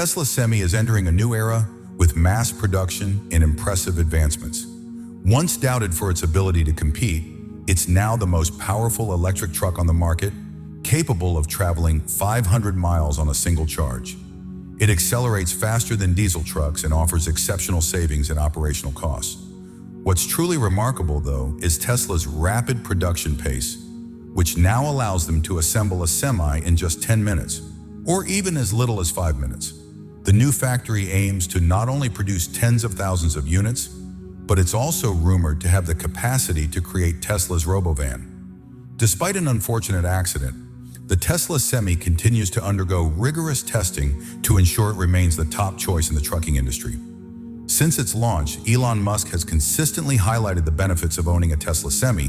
Tesla Semi is entering a new era with mass production and impressive advancements. Once doubted for its ability to compete, it's now the most powerful electric truck on the market, capable of traveling 500 miles on a single charge. It accelerates faster than diesel trucks and offers exceptional savings in operational costs. What's truly remarkable, though, is Tesla's rapid production pace, which now allows them to assemble a Semi in just 10 minutes, or even as little as 5 minutes. The new factory aims to not only produce tens of thousands of units, but it's also rumored to have the capacity to create Tesla's Robovan. Despite an unfortunate accident, the Tesla Semi continues to undergo rigorous testing to ensure it remains the top choice in the trucking industry. Since its launch, Elon Musk has consistently highlighted the benefits of owning a Tesla Semi,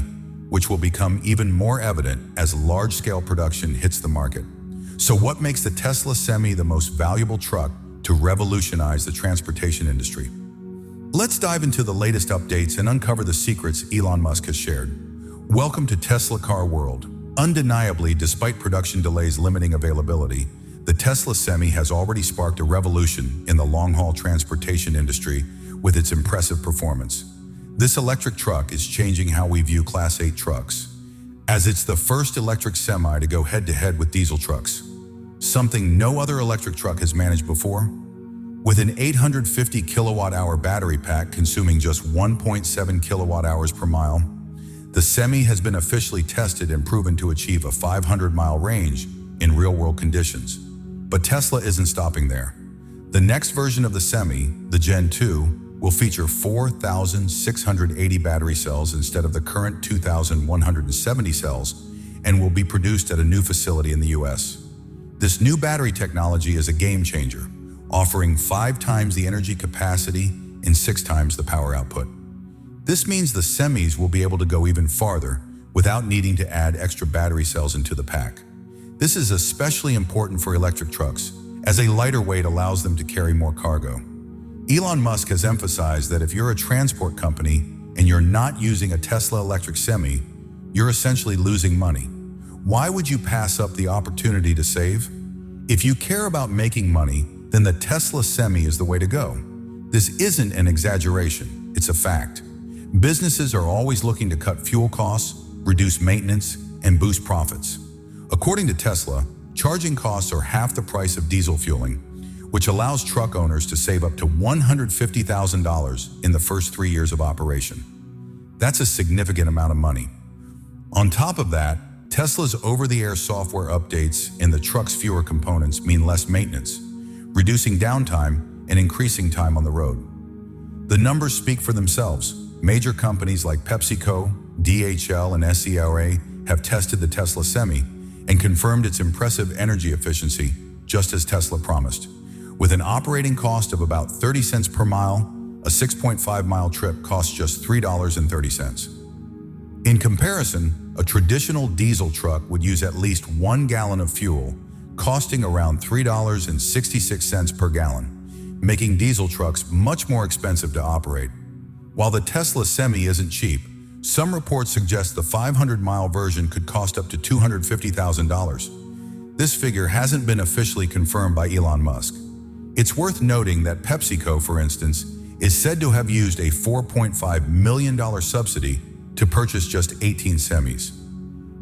which will become even more evident as large-scale production hits the market. So what makes the Tesla Semi the most valuable truck to revolutionize the transportation industry? Let's dive into the latest updates and uncover the secrets Elon Musk has shared. Welcome to Tesla Car World. Undeniably, despite production delays limiting availability, the Tesla Semi has already sparked a revolution in the long-haul transportation industry with its impressive performance. This electric truck is changing how we view Class 8 trucks, as it's the first electric Semi to go head-to-head with diesel trucks, something no other electric truck has managed before. With an 850 kilowatt-hour battery pack consuming just 1.7 kilowatt-hours per mile, the Semi has been officially tested and proven to achieve a 500-mile range in real-world conditions. But Tesla isn't stopping there. The next version of the Semi, the Gen 2, will feature 4,680 battery cells instead of the current 2,170 cells and will be produced at a new facility in the US. This new battery technology is a game changer, offering 5 times the energy capacity and 6 times the power output. This means the Semis will be able to go even farther without needing to add extra battery cells into the pack. This is especially important for electric trucks, as a lighter weight allows them to carry more cargo. Elon Musk has emphasized that if you're a transport company and you're not using a Tesla electric Semi, you're essentially losing money. Why would you pass up the opportunity to save? If you care about making money, then the Tesla Semi is the way to go. This isn't an exaggeration, it's a fact. Businesses are always looking to cut fuel costs, reduce maintenance, and boost profits. According to Tesla, charging costs are half the price of diesel fueling, which allows truck owners to save up to $150,000 in the first 3 years of operation. That's a significant amount of money. On top of that, Tesla's over-the-air software updates and the truck's fewer components mean less maintenance, reducing downtime and increasing time on the road. The numbers speak for themselves. Major companies like PepsiCo, DHL, and SERA have tested the Tesla Semi and confirmed its impressive energy efficiency, just as Tesla promised. With an operating cost of about 30 cents per mile, a 6.5-mile trip costs just $3.30. In comparison, a traditional diesel truck would use at least 1 gallon of fuel, costing around $3.66 per gallon, making diesel trucks much more expensive to operate. While the Tesla Semi isn't cheap, some reports suggest the 500-mile version could cost up to $250,000. This figure hasn't been officially confirmed by Elon Musk. It's worth noting that PepsiCo, for instance, is said to have used a $4.5 million subsidy to purchase just 18 Semis.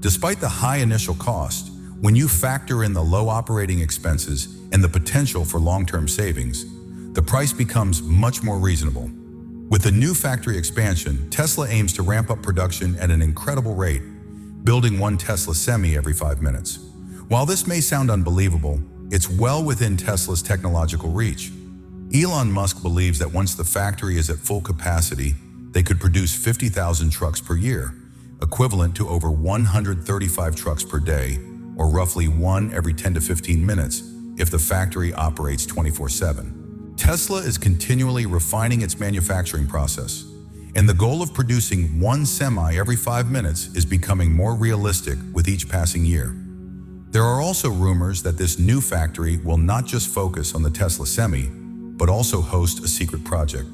Despite the high initial cost, when you factor in the low operating expenses and the potential for long-term savings, the price becomes much more reasonable. With the new factory expansion, Tesla aims to ramp up production at an incredible rate, building 1 Tesla Semi every 5 minutes. While this may sound unbelievable, it's well within Tesla's technological reach. Elon Musk believes that once the factory is at full capacity, they could produce 50,000 trucks per year, equivalent to over 135 trucks per day, or roughly 1 every 10 to 15 minutes if the factory operates 24/7. Tesla is continually refining its manufacturing process, and the goal of producing 1 Semi every 5 minutes is becoming more realistic with each passing year. There are also rumors that this new factory will not just focus on the Tesla Semi, but also host a secret project.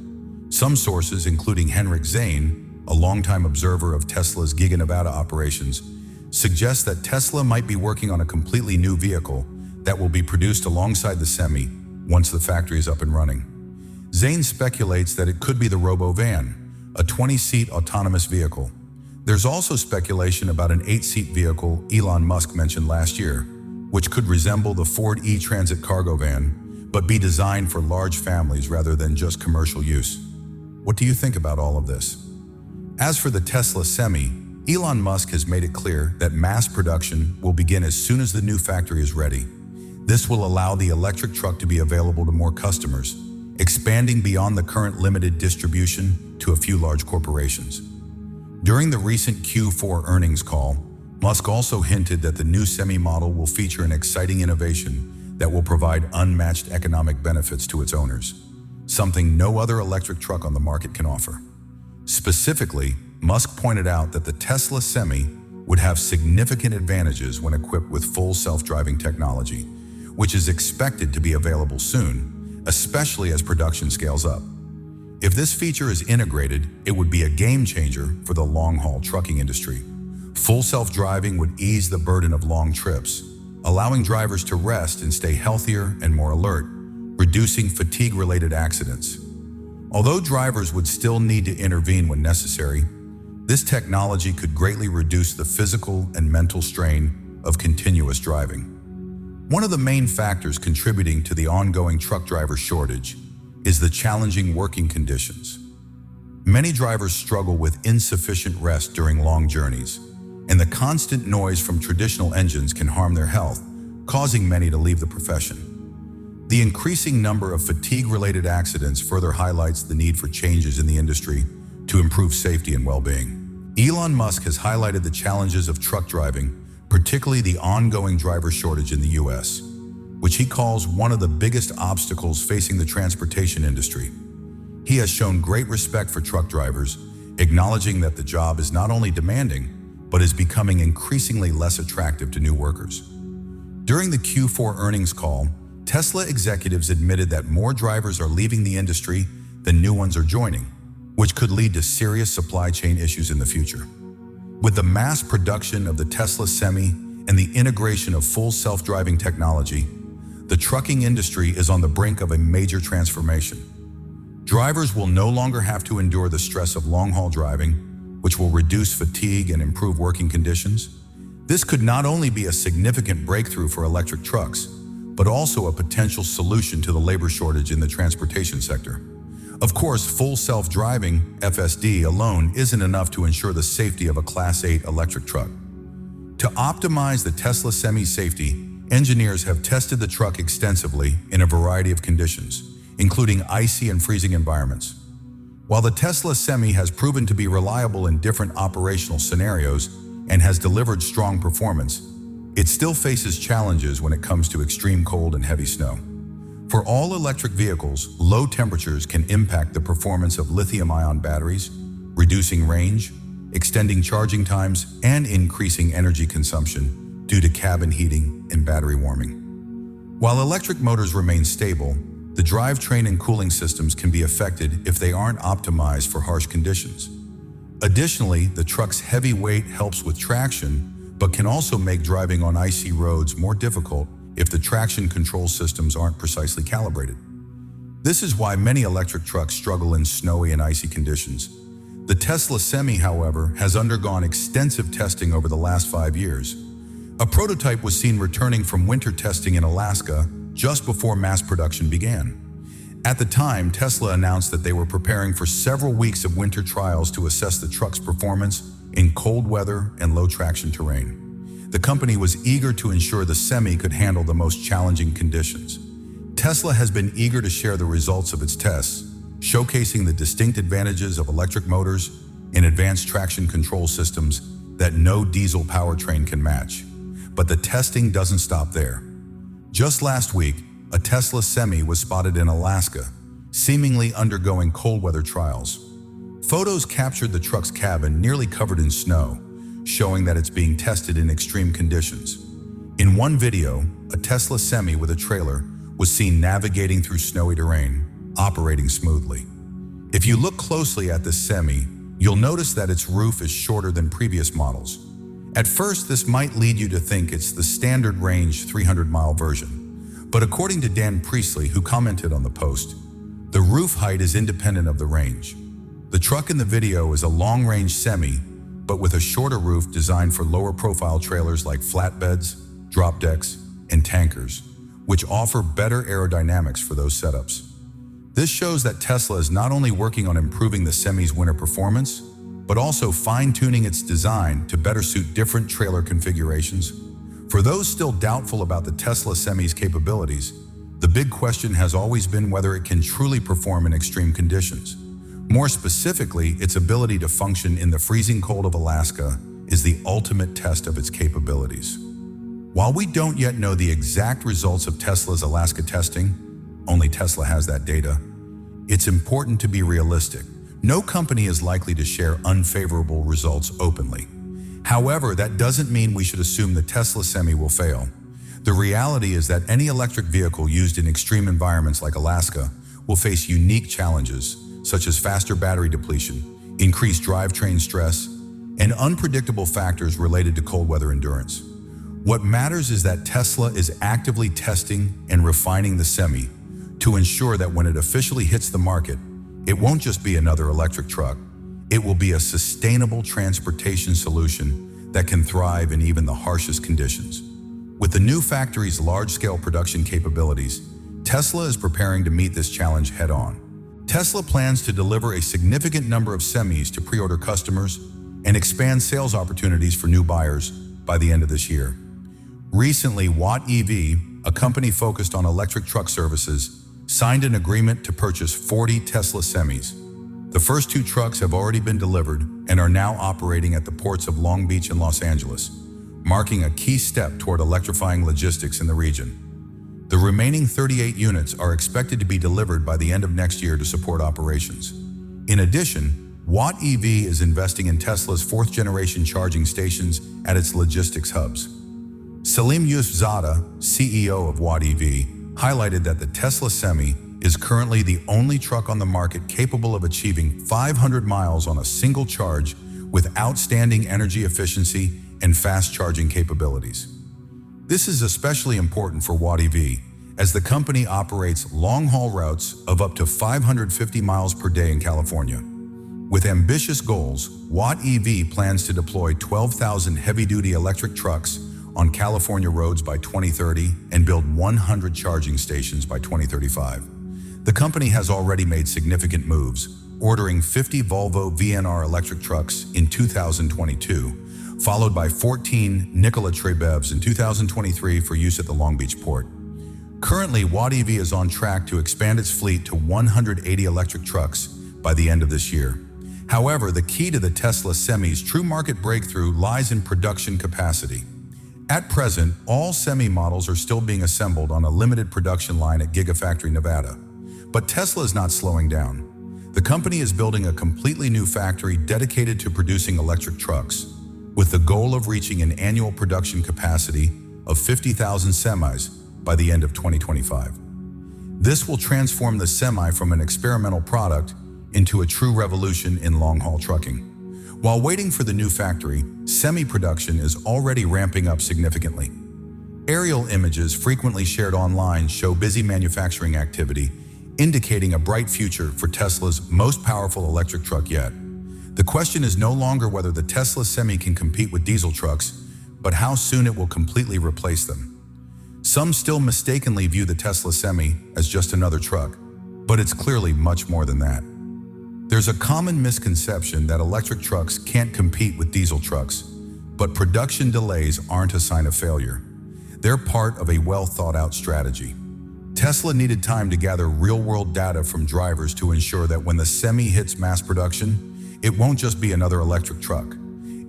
Some sources, including Henrik Zane, a longtime observer of Tesla's Giga Nevada operations, suggest that Tesla might be working on a completely new vehicle that will be produced alongside the Semi, once the factory is up and running. Zane speculates that it could be the robo-van, a 20-seat autonomous vehicle. There's also speculation about an 8-seat vehicle Elon Musk mentioned last year, which could resemble the Ford e-Transit cargo van, but be designed for large families rather than just commercial use. What do you think about all of this? As for the Tesla Semi, Elon Musk has made it clear that mass production will begin as soon as the new factory is ready. This will allow the electric truck to be available to more customers, expanding beyond the current limited distribution to a few large corporations. During the recent Q4 earnings call, Musk also hinted that the new Semi model will feature an exciting innovation that will provide unmatched economic benefits to its owners, something no other electric truck on the market can offer. Specifically, Musk pointed out that the Tesla Semi would have significant advantages when equipped with full self-driving technology, which is expected to be available soon, especially as production scales up. If this feature is integrated, it would be a game changer for the long-haul trucking industry. Full self-driving would ease the burden of long trips, allowing drivers to rest and stay healthier and more alert, reducing fatigue-related accidents. Although drivers would still need to intervene when necessary, this technology could greatly reduce the physical and mental strain of continuous driving. One of the main factors contributing to the ongoing truck driver shortage is the challenging working conditions. Many drivers struggle with insufficient rest during long journeys, and the constant noise from traditional engines can harm their health, causing many to leave the profession. The increasing number of fatigue-related accidents further highlights the need for changes in the industry to improve safety and well-being. Elon Musk has highlighted the challenges of truck driving, particularly the ongoing driver shortage in the US, which he calls one of the biggest obstacles facing the transportation industry. He has shown great respect for truck drivers, acknowledging that the job is not only demanding, but is becoming increasingly less attractive to new workers. During the Q4 earnings call, Tesla executives admitted that more drivers are leaving the industry than new ones are joining, which could lead to serious supply chain issues in the future. With the mass production of the Tesla Semi and the integration of full self-driving technology, the trucking industry is on the brink of a major transformation. Drivers will no longer have to endure the stress of long-haul driving, which will reduce fatigue and improve working conditions. This could not only be a significant breakthrough for electric trucks, but also a potential solution to the labor shortage in the transportation sector. Of course, full self-driving (FSD) alone isn't enough to ensure the safety of a Class 8 electric truck. To optimize the Tesla Semi's safety, engineers have tested the truck extensively in a variety of conditions, including icy and freezing environments. While the Tesla Semi has proven to be reliable in different operational scenarios and has delivered strong performance, it still faces challenges when it comes to extreme cold and heavy snow. For all electric vehicles, low temperatures can impact the performance of lithium-ion batteries, reducing range, extending charging times, and increasing energy consumption due to cabin heating and battery warming. While electric motors remain stable, the drivetrain and cooling systems can be affected if they aren't optimized for harsh conditions. Additionally, the truck's heavy weight helps with traction, but can also make driving on icy roads more difficult if the traction control systems aren't precisely calibrated. This is why many electric trucks struggle in snowy and icy conditions. The Tesla Semi, however, has undergone extensive testing over the last 5 years. A prototype was seen returning from winter testing in Alaska just before mass production began. At the time, Tesla announced that they were preparing for several weeks of winter trials to assess the truck's performance in cold weather and low traction terrain. The company was eager to ensure the Semi could handle the most challenging conditions. Tesla has been eager to share the results of its tests, showcasing the distinct advantages of electric motors and advanced traction control systems that no diesel powertrain can match. But the testing doesn't stop there. Just last week, a Tesla Semi was spotted in Alaska, seemingly undergoing cold weather trials. Photos captured the truck's cabin nearly covered in snow, showing that it's being tested in extreme conditions. In one video, a Tesla Semi with a trailer was seen navigating through snowy terrain, operating smoothly. If you look closely at this Semi, you'll notice that its roof is shorter than previous models. At first, this might lead you to think it's the standard range 300-mile version, But according to Dan Priestley, who commented on the post, the roof height is independent of the range. The truck in the video is a long-range semi, but with a shorter roof designed for lower-profile trailers like flatbeds, drop decks, and tankers, which offer better aerodynamics for those setups. This shows that Tesla is not only working on improving the semi's winter performance, but also fine-tuning its design to better suit different trailer configurations. For those still doubtful about the Tesla Semi's capabilities, the big question has always been whether it can truly perform in extreme conditions. More specifically, its ability to function in the freezing cold of Alaska is the ultimate test of its capabilities. While we don't yet know the exact results of Tesla's Alaska testing, only Tesla has that data, it's important to be realistic. No company is likely to share unfavorable results openly. However, that doesn't mean we should assume the Tesla Semi will fail. The reality is that any electric vehicle used in extreme environments like Alaska will face unique challenges, such as faster battery depletion, increased drivetrain stress, and unpredictable factors related to cold weather endurance. What matters is that Tesla is actively testing and refining the Semi to ensure that when it officially hits the market, it won't just be another electric truck. It will be a sustainable transportation solution that can thrive in even the harshest conditions. With the new factory's large-scale production capabilities, Tesla is preparing to meet this challenge head-on. Tesla plans to deliver a significant number of semis to pre-order customers and expand sales opportunities for new buyers by the end of this year. Recently, Watt EV, a company focused on electric truck services, signed an agreement to purchase 40 Tesla semis. The first 2 trucks have already been delivered and are now operating at the ports of Long Beach and Los Angeles, marking a key step toward electrifying logistics in the region. The remaining 38 units are expected to be delivered by the end of next year to support operations. In addition, Watt EV is investing in Tesla's 4th-generation charging stations at its logistics hubs. Salim Yousafzadeh, CEO of Watt EV, highlighted that the Tesla Semi is currently the only truck on the market capable of achieving 500 miles on a single charge with outstanding energy efficiency and fast charging capabilities. This is especially important for Watt EV, as the company operates long-haul routes of up to 550 miles per day in California. With ambitious goals, Watt EV plans to deploy 12,000 heavy-duty electric trucks on California roads by 2030 and build 100 charging stations by 2035. The company has already made significant moves, ordering 50 Volvo VNR electric trucks in 2022, followed by 14 Nikola Tre BEVs in 2023 for use at the Long Beach port. Currently, Watt EV is on track to expand its fleet to 180 electric trucks by the end of this year. However, the key to the Tesla Semi's true market breakthrough lies in production capacity. At present, all Semi models are still being assembled on a limited production line at Gigafactory Nevada. But Tesla is not slowing down. The company is building a completely new factory dedicated to producing electric trucks, with the goal of reaching an annual production capacity of 50,000 semis by the end of 2025. This will transform the Semi from an experimental product into a true revolution in long-haul trucking. While waiting for the new factory, Semi production is already ramping up significantly. Aerial images frequently shared online show busy manufacturing activity, indicating a bright future for Tesla's most powerful electric truck yet. The question is no longer whether the Tesla Semi can compete with diesel trucks, but how soon it will completely replace them. Some still mistakenly view the Tesla Semi as just another truck, but it's clearly much more than that. There's a common misconception that electric trucks can't compete with diesel trucks, but production delays aren't a sign of failure. They're part of a well-thought-out strategy. Tesla needed time to gather real-world data from drivers to ensure that when the Semi hits mass production, it won't just be another electric truck.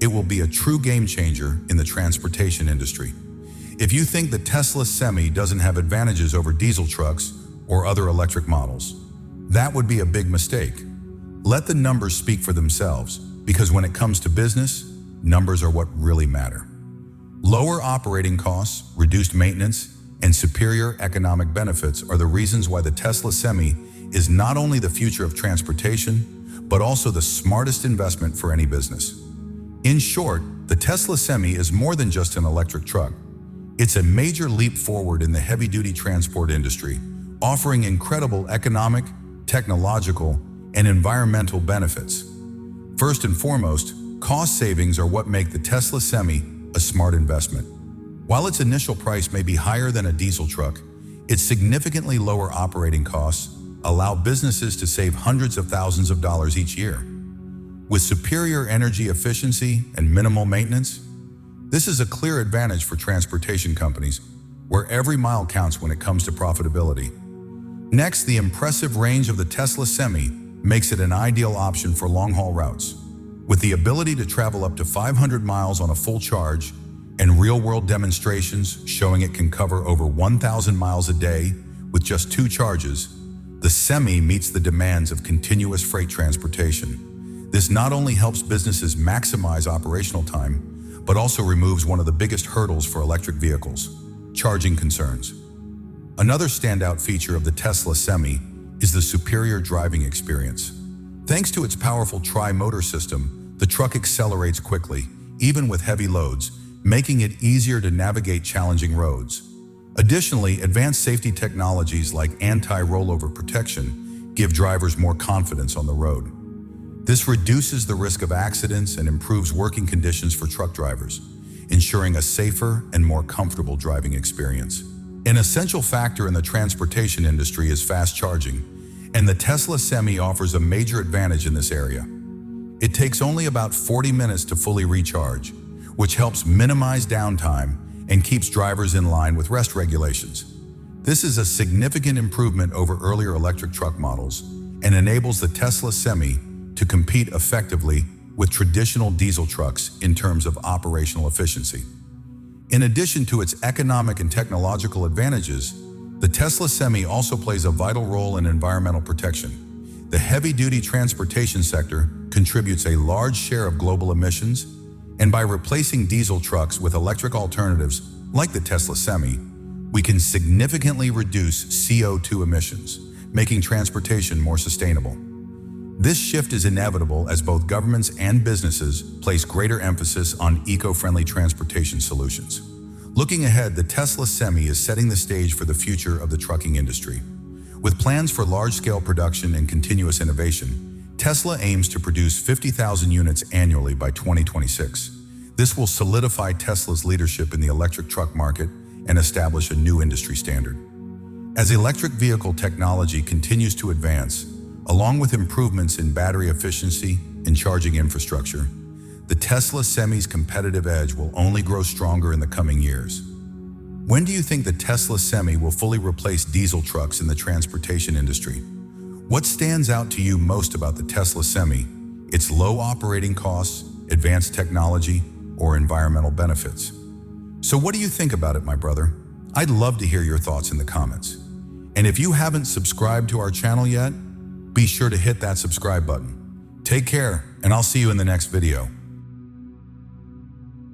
It will be a true game-changer in the transportation industry. If you think the Tesla Semi doesn't have advantages over diesel trucks or other electric models, that would be a big mistake. Let the numbers speak for themselves, because when it comes to business, numbers are what really matter. Lower operating costs, reduced maintenance, and superior economic benefits are the reasons why the Tesla Semi is not only the future of transportation, but also the smartest investment for any business. In short, the Tesla Semi is more than just an electric truck. It's a major leap forward in the heavy-duty transport industry, offering incredible economic, technological, and environmental benefits. First and foremost, cost savings are what make the Tesla Semi a smart investment. While its initial price may be higher than a diesel truck, its significantly lower operating costs allow businesses to save hundreds of thousands of dollars each year. With superior energy efficiency and minimal maintenance, this is a clear advantage for transportation companies, where every mile counts when it comes to profitability. Next, the impressive range of the Tesla Semi makes it an ideal option for long-haul routes. With the ability to travel up to 500 miles on a full charge and real-world demonstrations showing it can cover over 1,000 miles a day with just 2 charges, the Semi meets the demands of continuous freight transportation. This not only helps businesses maximize operational time, but also removes one of the biggest hurdles for electric vehicles: charging concerns. Another standout feature of the Tesla Semi is the superior driving experience. Thanks to its powerful tri-motor system, the truck accelerates quickly, even with heavy loads, making it easier to navigate challenging roads. Additionally, advanced safety technologies like anti-rollover protection give drivers more confidence on the road. This reduces the risk of accidents and improves working conditions for truck drivers, ensuring a safer and more comfortable driving experience. An essential factor in the transportation industry is fast charging, and the Tesla Semi offers a major advantage in this area. It takes only about 40 minutes to fully recharge, which helps minimize downtime and keeps drivers in line with rest regulations. This is a significant improvement over earlier electric truck models and enables the Tesla Semi to compete effectively with traditional diesel trucks in terms of operational efficiency. In addition to its economic and technological advantages, the Tesla Semi also plays a vital role in environmental protection. The heavy-duty transportation sector contributes a large share of global emissions, and by replacing diesel trucks with electric alternatives like the Tesla Semi, we can significantly reduce CO2 emissions, making transportation more sustainable. This shift is inevitable as both governments and businesses place greater emphasis on eco-friendly transportation solutions. Looking ahead, the Tesla Semi is setting the stage for the future of the trucking industry. With plans for large-scale production and continuous innovation, Tesla aims to produce 50,000 units annually by 2026. This will solidify Tesla's leadership in the electric truck market and establish a new industry standard. As electric vehicle technology continues to advance, along with improvements in battery efficiency and charging infrastructure, the Tesla Semi's competitive edge will only grow stronger in the coming years. When do you think the Tesla Semi will fully replace diesel trucks in the transportation industry? What stands out to you most about the Tesla Semi? Its low operating costs, advanced technology, or environmental benefits? So what do you think about it, my brother? I'd love to hear your thoughts in the comments. And if you haven't subscribed to our channel yet, be sure to hit that subscribe button. Take care, and I'll see you in the next video.